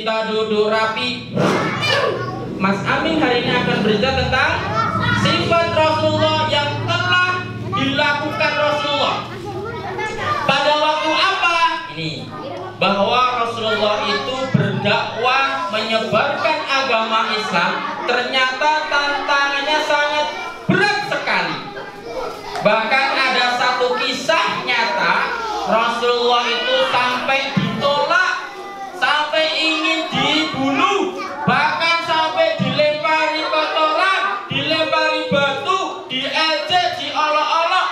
kita duduk rapi. Mas Amin hari ini akan berbicara tentang sifat Rasulullah yang telah dilakukan Rasulullah. Pada waktu apa? Ini bahwa Rasulullah itu berdakwah menyebarkan agama Islam, ternyata tantangannya sangat berat sekali. Bahkan ada satu kisah nyata, Rasulullah itu sampai ditolak, sampai ingin dibunuh, bahkan sampai dilempari kotoran, dilempari batu, diejek, diolok-olok.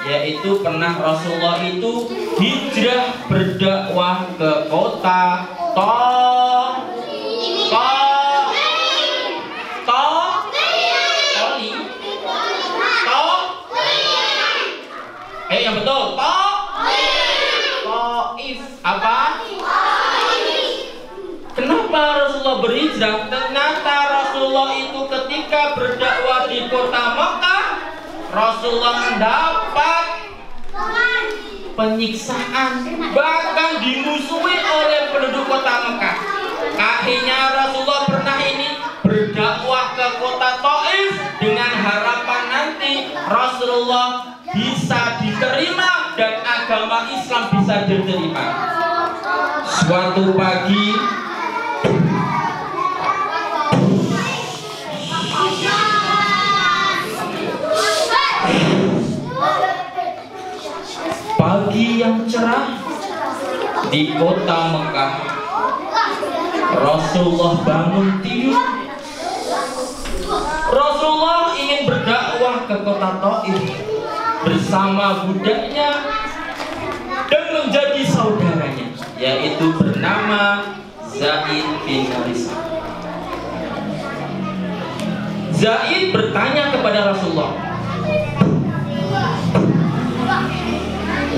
Yaitu pernah Rasulullah itu hijrah berdakwah ke kota yang betul, Taif. Apa? Kenapa Rasulullah berhijrah? Ternyata Rasulullah itu ketika berdakwah di kota Mekah, Rasulullah mendapat penyiksaan, bahkan dimusuhi oleh penduduk kota Mekah. Akhirnya Rasulullah pernah ini berdakwah ke kota Taif dengan harapan nanti Rasulullah bisa diterima dan agama Islam bisa diterima. Suatu pagi yang cerah di kota Mekah, Rasulullah bangun tidur. Rasulullah ingin berdakwah ke kota Taif bersama budaknya dan menjadi saudaranya, yaitu bernama Zaid bin Harithah. Zaid bertanya kepada Rasulullah,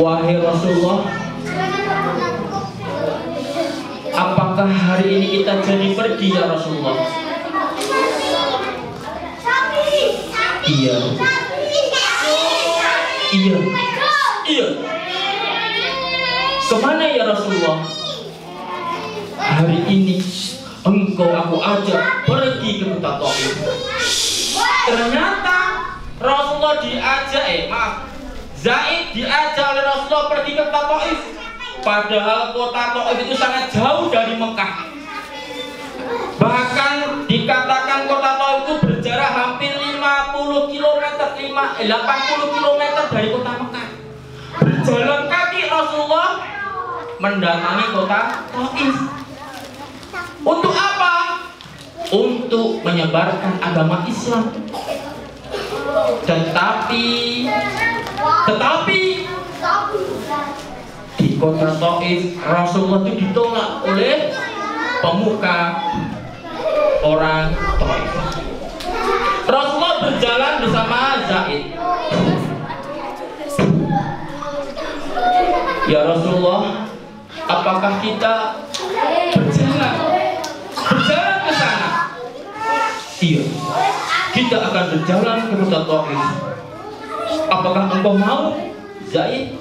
wahai Rasulullah, apakah hari ini kita jadi pergi ya Rasulullah? Iya. Kemana ya Rasulullah? Hari ini engkau aku ajak pergi ke kota Taif. Ternyata Rasulullah Zaid diajak oleh Rasulullah pergi ke kota Taif. Padahal kota Taif itu sangat jauh dari Mekah. Bahkan dikatakan kota Taif itu berjarak hampir 80 km, 80 km dari kota Mekah. Berjalan kaki Rasulullah mendatangi kota Taif. Untuk apa? Untuk menyebarkan agama Islam. Tetapi di kota Taif Rasulullah itu ditolak oleh pemuka orang Taif. Rasulullah berjalan bersama Zaid. Ya Rasulullah, apakah kita berjalan ke sana? Iya, kita akan berjalan ke kota Taif. Apakah engkau mau, Zaid?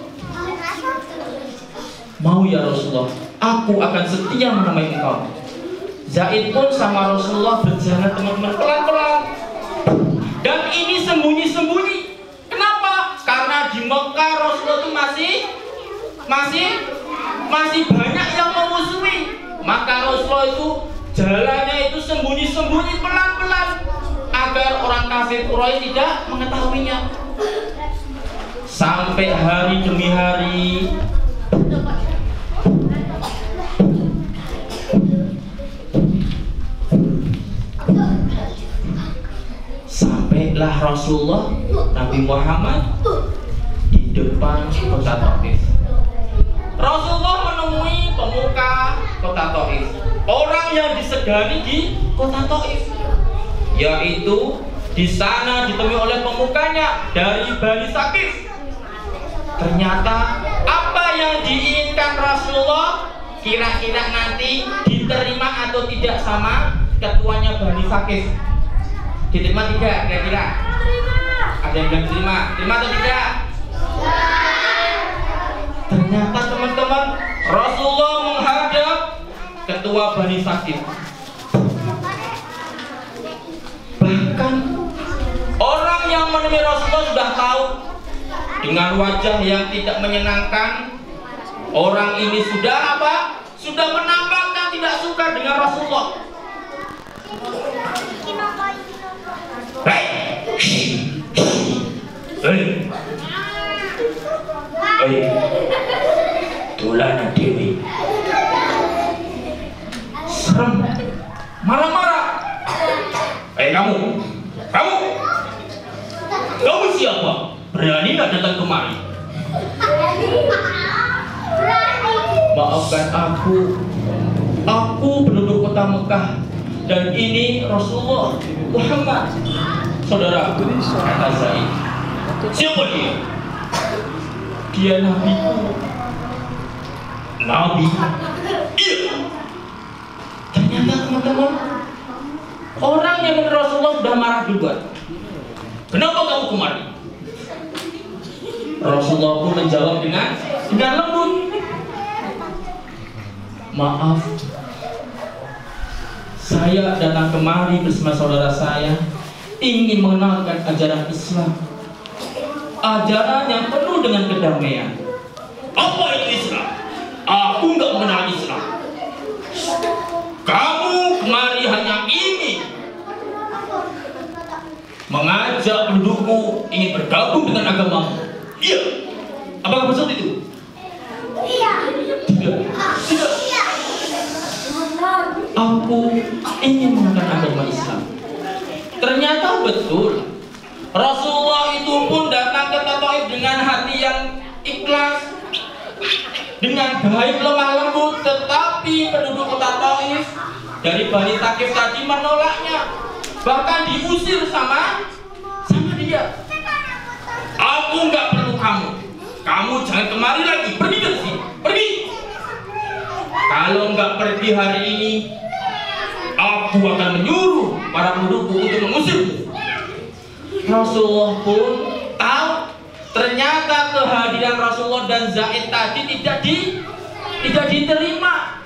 Mau ya Rasulullah, aku akan setia menemani engkau. Zaid pun sama Rasulullah berjalan teman-teman pelan-pelan. Dan ini sembunyi-sembunyi. Kenapa? Karena di Mekah Rasulullah itu masih banyak yang memusuhi. Maka Rasulullah itu jalannya itu sembunyi-sembunyi pelan-pelan agar orang kafir Quraisy tidak mengetahuinya. Sampai hari demi hari sampailah Rasulullah Nabi Muhammad di depan kota Taif. Rasulullah menemui pemuka kota Taif, orang yang disegani di kota Taif, yaitu di sana ditemui oleh pemukanya dari Bani Saqif. Ternyata apa yang diinginkan Rasulullah kira-kira nanti diterima atau tidak sama ketuanya Bani Saqif. Diterima tidak kira-kira? Ada yang bilang diterima? Terima atau tidak? Ternyata teman-teman Rasulullah menghadap ketua Bani Sakif. Bahkan orang yang menemui Rasulullah sudah tahu dengan wajah yang tidak menyenangkan, orang ini sudah apa? Sudah menampakkan tidak suka dengan Rasulullah. Hei, tulana Dewi. Serem, marah-marah. Kamu siapa? Berani nggak datang kemari? Maafkan aku penduduk kota Mekah, dan ini Rasulullah Muhammad, saudara. Kata Zaid. Siapa dia? Dia nabiku. Nabi? Iya. Ternyata teman-teman, orang yang menurut Rasulullah sudah marah duluan. Kenapa kamu kemari? Rasulullah pun menjawab dengan lembut. Maaf, saya datang kemari bersama saudara saya ingin mengenalkan ajaran Islam, ajaran yang penuh dengan kedamaian. Apa itu Islam? Aku nggak mengenal Islam. Kamu kemari hanya ingin mengajak pendudukmu ingin bergabung dengan agamamu. Iya. Apakah betul itu? Iya. Tidak. Aku ingin menggunakan agama Islam. Ternyata betul. Rasulullah itu pun datang ke Taif dengan hati yang ikhlas, dengan baik lemah lembut, tetapi penduduk kota Taif dari Bani Sakif tadi menolaknya, bahkan diusir sama dia. Aku nggak perlu kamu jangan kemari lagi, pergi dari sini, pergi. Kalau nggak pergi hari ini, aku akan menyuruh para penduduk untuk mengusirmu. Rasulullah pun tahu ternyata kehadiran Rasulullah dan Zaid tadi tidak diterima.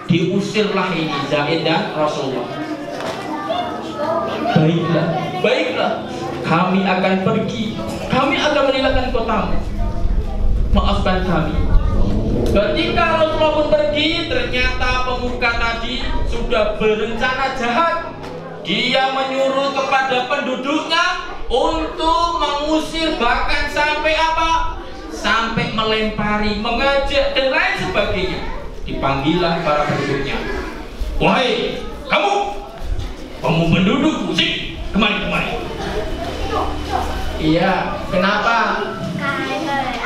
Diusirlah ini Zaid dan Rasulullah. Baiklah, kami akan pergi, kami akan meninggalkan kotamu. Maafkan kami. Ketika Rasulullah pun pergi, ternyata pemuka tadi sudah berencana jahat. Dia menyuruh kepada penduduknya untuk mengusir, bahkan sampai apa? Sampai melempari, mengajak dan lain sebagainya. Dipanggillah para penduduknya. Wahai kamu penduduk, sini, kemari. Iya, kenapa?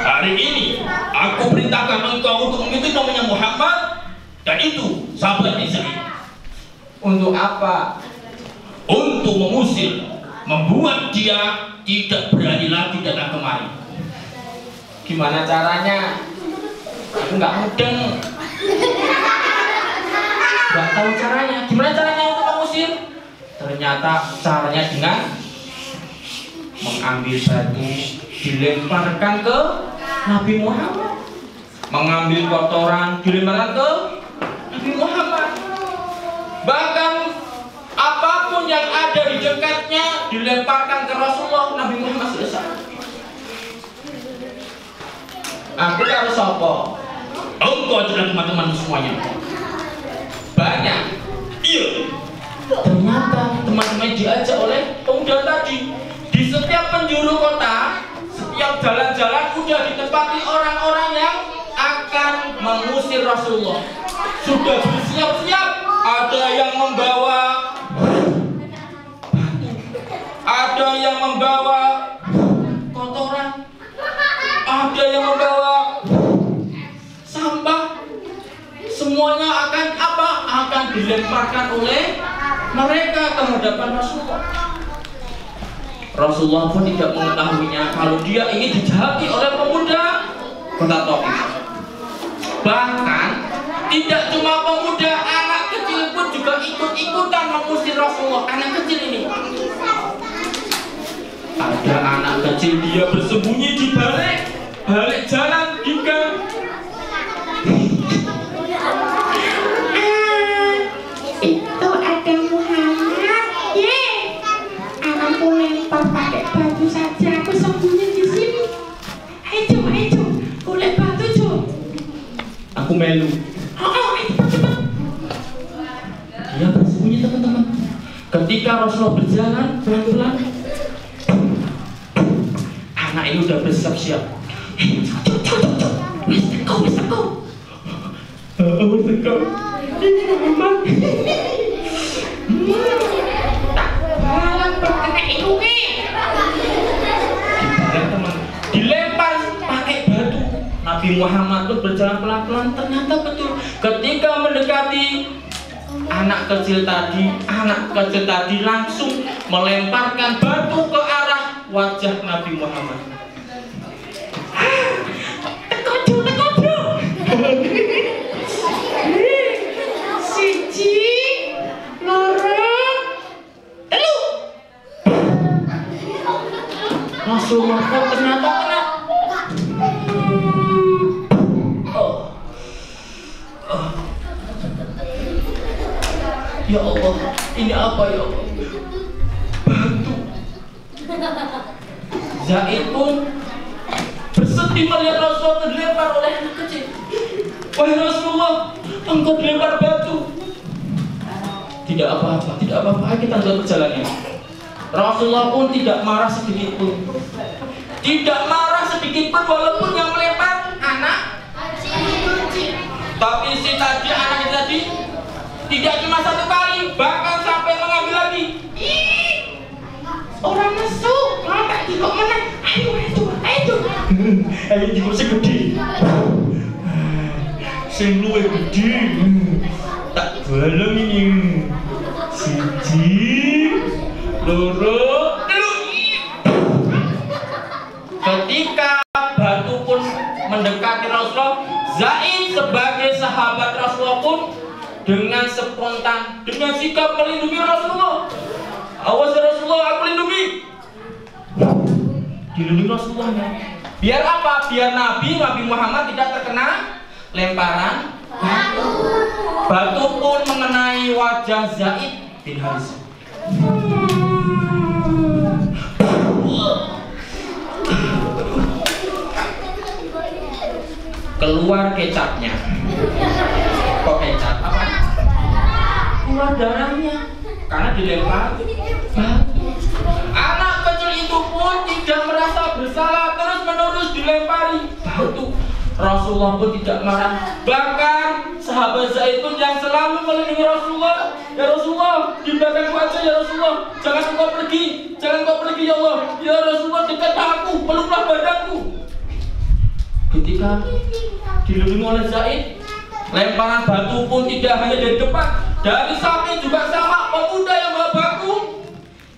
Hari ini aku perintahkan engkau untuk mengikuti namanya Muhammad dan itu sahabat Zaid. Untuk apa? Untuk mengusir, membuat dia tidak berani lagi datang kemari. Gimana caranya? Aku nggak mudeng, nggak tahu caranya. Gimana caranya untuk mengusir? Ternyata caranya dengan mengambil batu, dilemparkan ke Nabi Muhammad, mengambil kotoran, dilemparkan ke Nabi Muhammad. Bahkan apapun yang ada di dekatnya dilemparkan ke Rasulullah. Nabi Muhammad selesai. Aku harus apa? Engkau adalah teman-teman semuanya. Banyak. Iya. Ternyata teman-teman diajak oleh pemuda tadi. Di setiap penjuru kota, setiap jalan-jalan udah ditempati orang-orang yang akan mengusir Rasulullah. Sudah bersiap-siap. Ada yang membawa batu, ada yang membawa kotoran, ada yang membawa sampah. Semuanya akan apa? Akan dilemparkan oleh mereka ke hadapan Rasulullah. Rasulullah pun tidak mengetahuinya kalau dia ingin dijahati oleh pemuda kota Taif. Bahkan tidak cuma pemuda, anak kecil pun juga ikut-ikutan mengusir Rasulullah. Anak kecil ini, ada anak kecil dia bersembunyi di balik jalan hingga anak ini udah bersiap-siap. Wis teko. Ini mama. Malah berkena itu ki. Teman, dilempar pakai batu. Nabi Muhammad tuh berjalan pelan-pelan, ternyata betul ketika mendekati anak kecil tadi langsung melemparkan batu ke arah wajah Nabi Muhammad. Tekojo. Siji, loro, telu. Rasulullah ternyata kena. Ya Allah, ini apa ya Allah? Batu. Zaid pun bersedih melihat Rasulullah dilempar oleh anak kecil. Wahai Rasulullah, engkau dilempar batu. Tidak apa-apa, kita lanjut perjalanannya. Rasulullah pun tidak marah sedikit pun. Walaupun yang melempar anak kecil. Tapi si anak tadi tidak cuma satu kali, bahkan sampai mengambil lagi. Orang mesuk, tak kok menang. Ayo. Ayo juga segede. Sing luwih gede. Tak balem ini. Siji, loro, telu. Ketika batu pun mendekati Rasulullah, Zaid sebagai sahabat Rasulullah pun dengan spontan, dengan sikap melindungi Rasulullah. Awas Rasulullah, aku lindungi. Dilindungi Rasulullahnya. Biar apa? Biar Nabi Muhammad tidak terkena lemparan batu. Batu pun mengenai wajah Zaid bin Haris. Keluar kecapnya. Kok kecap? Apa? Keluar darahnya karena dilempar batu. Anak kecil itu pun tidak merasa bersalah, terus-menerus dilempari batu. Rasulullah pun tidak marah. Bahkan sahabat Zaid pun yang selalu melindungi Rasulullah. Ya Rasulullah, di belakangku aja ya Rasulullah. Jangan kau pergi ya Allah. Ya Rasulullah, dekatlah aku, peluklah badanku. Ketika dilindungi oleh Zaid, lemparan batu pun tidak hanya dari depan, dari samping juga sama. Pemuda yang bawa batu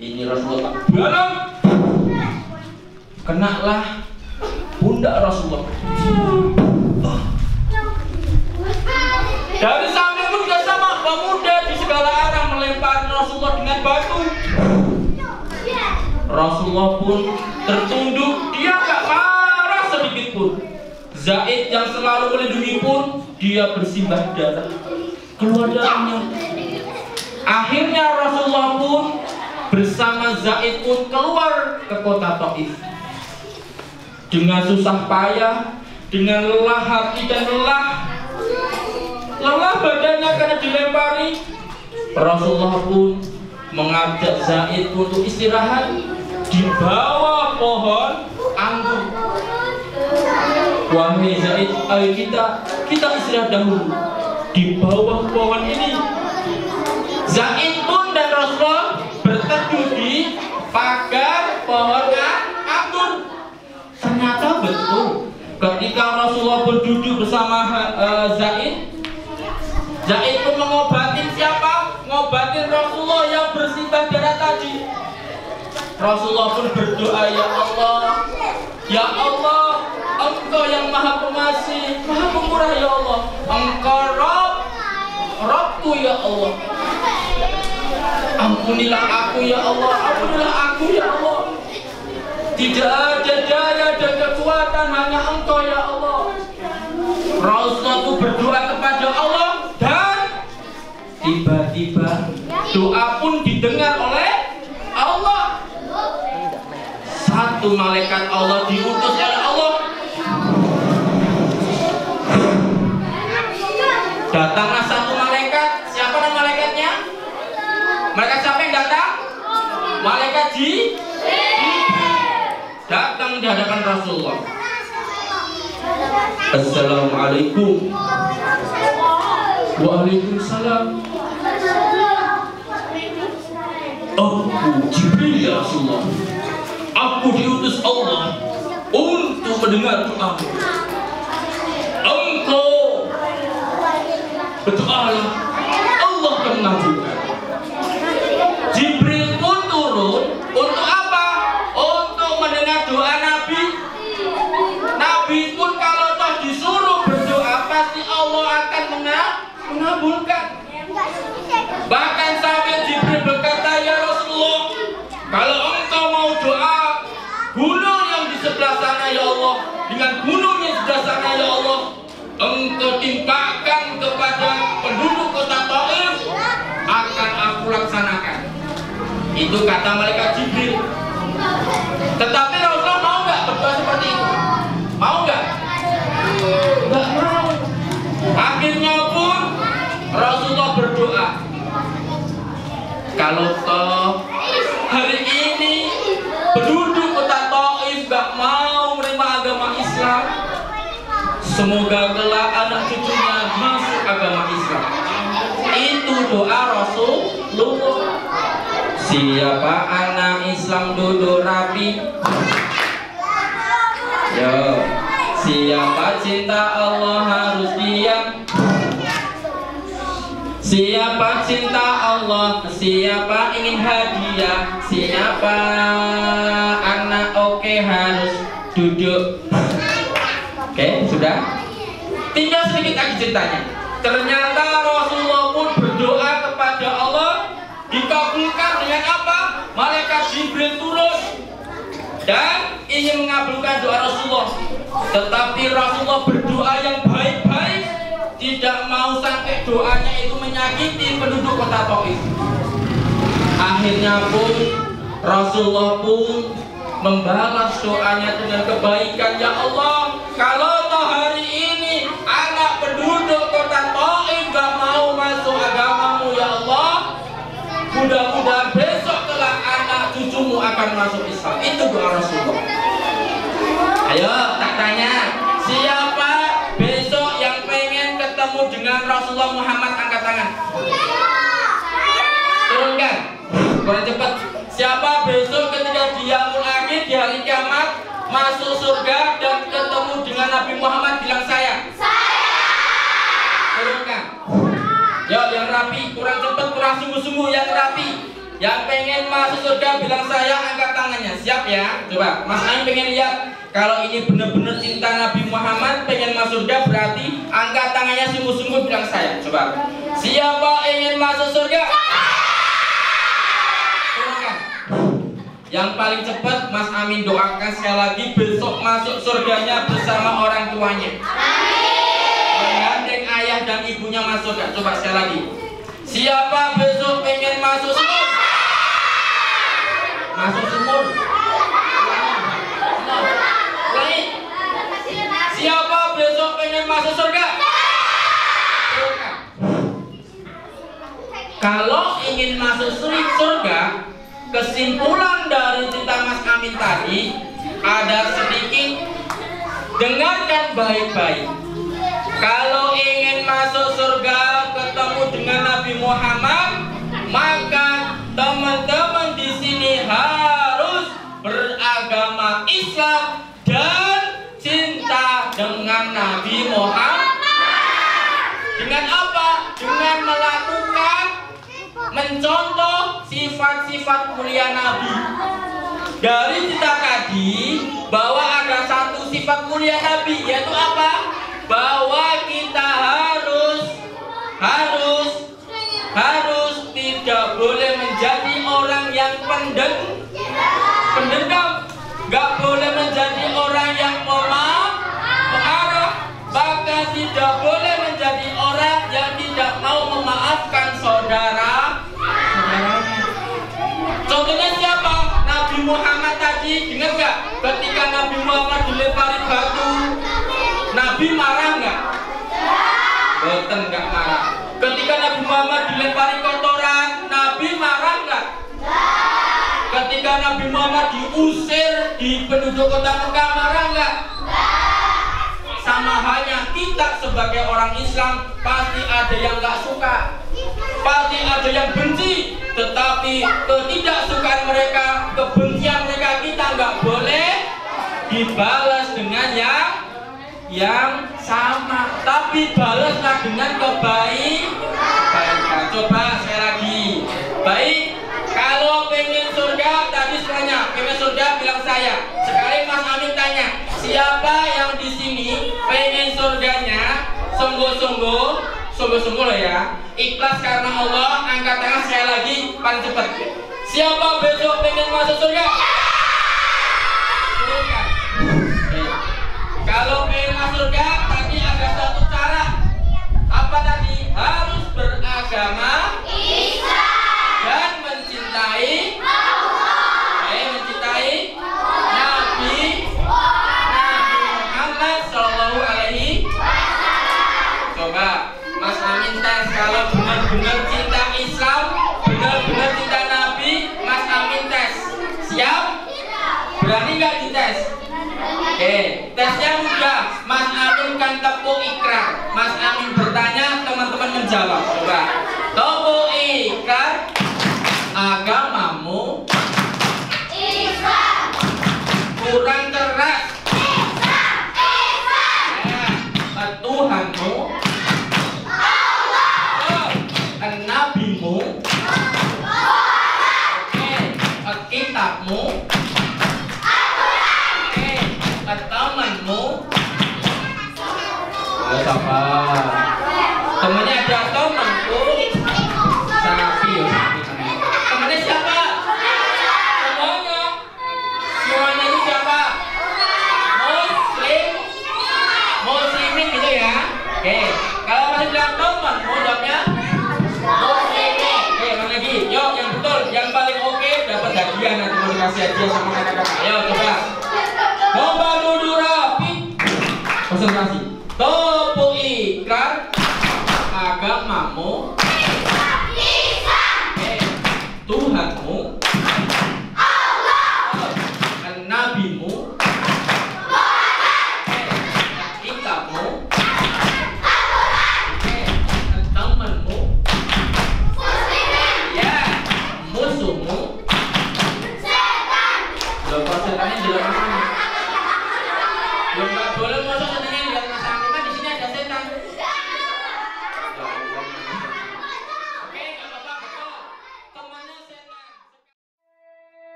ini Rasulullah dalam kenalah pundak Rasulullah. Dari samping pun juga sama. Pemuda di segala arah melempari Rasulullah dengan batu. Rasulullah pun tertunduk, dia gak marah sedikit pun. Zaid yang selalu melindungi pun dia bersimbah darah, keluar darahnya. Akhirnya Rasulullah pun bersama Zaid pun keluar ke kota Taif. Dengan susah payah, dengan lelah hati dan lelah badannya karena dilempari, Rasulullah pun mengajak Zaid untuk istirahat di bawah pohon anggur. Wahai Zaid, ayo kita istirahat dahulu di bawah pohon ini. Zaid pun dan Rasulullah berteduh di pagar pohon anggur. Ternyata betul, ketika Rasulullah berduduk bersama Zaid pun mengobatin siapa? Ngobatin Rasulullah yang bersimbah darah tadi. Rasulullah pun berdoa, ya Allah, Engkau yang maha pengasih, maha pemurah ya Allah. Engkau Rabbku ya Allah. Ampunilah aku ya Allah, Tidak ada daya dan kekuatan, hanya Engkau ya Allah. Rasulullah pun berdoa kepada Allah dan tiba-tiba doa pun didengar oleh Allah. Satu malaikat Allah diutus oleh Allah. Datanglah satu malaikat. Siapa nama malaikatnya? Malaikat siapa yang datang? Malaikat Jibril. datang di hadapan Rasulullah. Assalamualaikum. Waalaikumsalam. Aku Jibril ya Rasulullah. Aku diutus Allah untuk mendengar doamu. Engkau berdoalah, Allah akan mengabulkan. Jibril pun turun untuk apa? Untuk mendengar doa Nabi. Nabi pun kalau toh disuruh berdoa pasti Allah akan mengabulkan. Bahkan sampai Jibril berkata, ya Rasulullah, kalau engkau mau doa gunung yang di sebelah sana ya Allah dengan gunung yang di sebelah sana ya Allah, engkau timpakan kepada penduduk kota Taif, akan aku laksanakan. Itu kata malaikat Jibril. Tetapi Rasulullah mau nggak berdoa seperti itu? Mau nggak? Nggak mau. Akhirnya pun Rasulullah berdoa, kalau toh hari ini penduduk kota Taif nggak mau menerima agama Islam, semoga kelak anak cucunya masuk agama Islam. Itu doa Rasulullah. Siapa anak Islam duduk rapi? Yo, siapa cinta Allah harus diam. Siapa cinta Allah, siapa ingin hadiah, siapa anak oke harus duduk. Oke, sudah. Tinggal sedikit lagi ceritanya. Ternyata Rasulullah pun berdoa kepada Allah, dikabulkan dengan apa? Malaikat Jibril turun dan ingin mengabulkan doa Rasulullah. Tetapi Rasulullah berdoa yang baik-baik, tidak mau sampai doanya itu menyakiti penduduk kota Taif. Akhirnya pun Rasulullah pun membalas doanya dengan kebaikan. Ya Allah, kalau toh hari ini anak penduduk kota Taif gak mau masuk agamamu ya Allah, mudah-mudahan besok kelak anak cucumu akan masuk Islam. Itu doa Rasulullah. Ayo tak tanya, siapa besok yang pengen ketemu dengan Rasulullah Muhammad? Angkat tangan. Turunkan, kurang cepat. Siapa besok ketika dia akhir di hari kiamat masuk surga dan ketemu dengan Nabi Muhammad? Bilang saya. Turunkan. Ya, yang rapi, kurang cepat, kurang sungguh-sungguh, yang rapi. Yang pengen masuk surga bilang saya, angkat tangannya. Siap ya? Coba, Mas Ain pengen lihat. Kalau ini benar-benar cinta Nabi Muhammad, pengen masuk surga, berarti angkat tangannya sungguh-sungguh bilang saya. Coba. Siapa ingin masuk surga? Turunkan. Yang paling cepat Mas Amin doakan sekali lagi besok masuk surganya bersama orang tuanya. Menggandeng ayah dan ibunya masuk surga. Coba sekali lagi. Siapa besok pengen masuk sumur? Masuk sumur. Ulangi. Siapa besok pengen masuk surga? Kalau ingin masuk surga, kesimpulan dari cerita Mas Amin tadi ada sedikit. Dengarkan baik-baik. Kalau ingin masuk surga ketemu dengan Nabi Muhammad, maka teman-teman di sini harus beragama Islam dan cinta dengan Nabi Muhammad. Dengan apa? Dengan melakukan, mencontoh sifat-sifat mulia Nabi. Dari cerita tadi bahwa ada satu sifat mulia Nabi, yaitu apa? Bahwa kita harus tidak boleh menjadi orang yang pendendam, gak boleh menjadi orang yang marah, bahkan tidak boleh menjadi orang yang tidak mau memaafkan saudaranya. Contohnya siapa? Nabi Muhammad tadi, dengar gak? Ketika Nabi Muhammad dilempari batu, Nabi marah nggak? Boten nggak marah. Ketika Nabi Muhammad dilempari kotoran, Nabi marah nggak? Ketika Nabi Muhammad diusir di penduduk kota Mekah, marah nggak? Sama halnya kita sebagai orang Islam pasti ada yang nggak suka, pasti ada yang benci, tetapi ketidaksukaan mereka, kebencian mereka kita nggak boleh dibalas dengan yang sama, tapi balaslah dengan kebaikan. Coba saya lagi. Baik, kalau pengen surga, tadi semuanya pengen surga bilang saya. Sekali Mas Amin tanya, siapa yang di sini pengen surganya sungguh-sungguh loh ya, ikhlas karena Allah, angkat tangan sekali lagi paling cepat. Siapa besok pengen masuk surga? Turunkan. Kalau pengen masuk surga, tadi ada satu cara. Apa tadi? Harus beragama Islam dan mencintai Allah, mencintai Nabi Muhammad Shallallahu Alaihi Wasallam. Coba Mas Amin tes, kalau benar-benar cinta Islam, benar-benar cinta Nabi, Mas Amin tes. Siap? Berani nggak dites? Oke, tesnya mudah. Mas Amin kan tepuk ikrar. Mas Amin bertanya, teman-teman menjawab. Coba. Tepuk ikrar. Agamamu Islam. Kurang keras. Islam. Tuhanmu Allah. Nabimu Allah. Kitabmu temanmu. Sabar. Temannya ada temanku. Sapi. Temannya siapa? Semuanya. Semuanya itu siapa? Muslimin gitu ya. Oke. Kalau masih bilang temanmu, jawabnya muslimin. Oke, mana lagi? Yuk, yang betul, yang paling oke dapat hadiah, nanti mau dikasih hadiah sama kakak-kakak. Ayo coba. Nomor duduk rapi. Konsentrasi. Tepuk ikrar. Agamamu